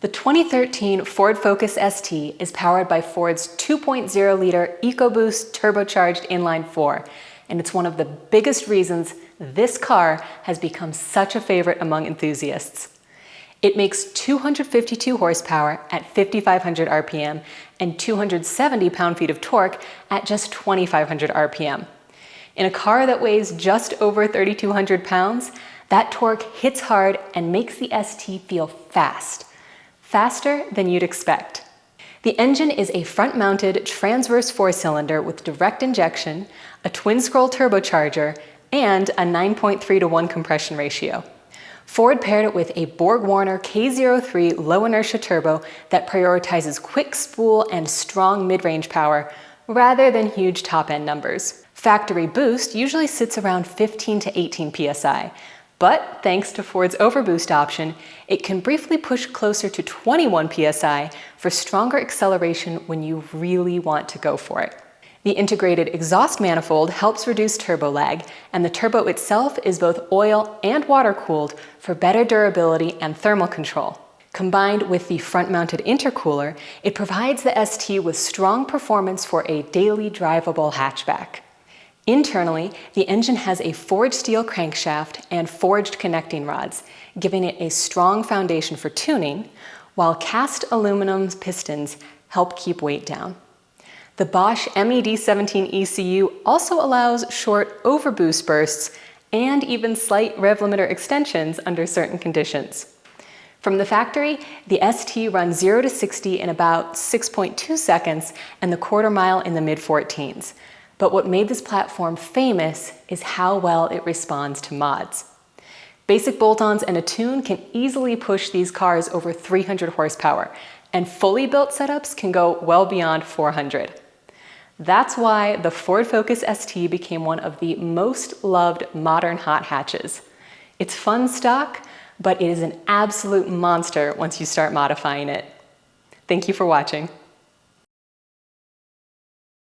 The 2013 Ford Focus ST is powered by Ford's 2.0-liter EcoBoost turbocharged inline-4, and it's one of the biggest reasons this car has become such a favorite among enthusiasts. It makes 252 horsepower at 5,500 RPM and 270 pound-feet of torque at just 2,500 RPM. In a car that weighs just over 3,200 pounds, that torque hits hard and makes the ST feel fast. Faster than you'd expect. The engine is a front-mounted transverse four-cylinder with direct injection, a twin-scroll turbocharger, and a 9.3:1 compression ratio. Ford paired it with a Borg-Warner K03 low-inertia turbo that prioritizes quick spool and strong mid-range power rather than huge top-end numbers. Factory boost usually sits around 15 to 18 psi. But thanks to Ford's overboost option, it can briefly push closer to 21 psi for stronger acceleration when you really want to go for it. The integrated exhaust manifold helps reduce turbo lag, and the turbo itself is both oil and water-cooled for better durability and thermal control. Combined with the front-mounted intercooler, it provides the ST with strong performance for a daily drivable hatchback. Internally, the engine has a forged steel crankshaft and forged connecting rods, giving it a strong foundation for tuning, while cast aluminum pistons help keep weight down. The Bosch MED17 ECU also allows short overboost bursts and even slight rev limiter extensions under certain conditions. From the factory, the ST runs 0 to 60 in about 6.2 seconds and the quarter mile in the mid-14s. But what made this platform famous is how well it responds to mods. Basic bolt-ons and a tune can easily push these cars over 300 horsepower, and fully built setups can go well beyond 400. That's why the Ford Focus ST became one of the most loved modern hot hatches. It's fun stock, but it is an absolute monster once you start modifying it. Thank you for watching.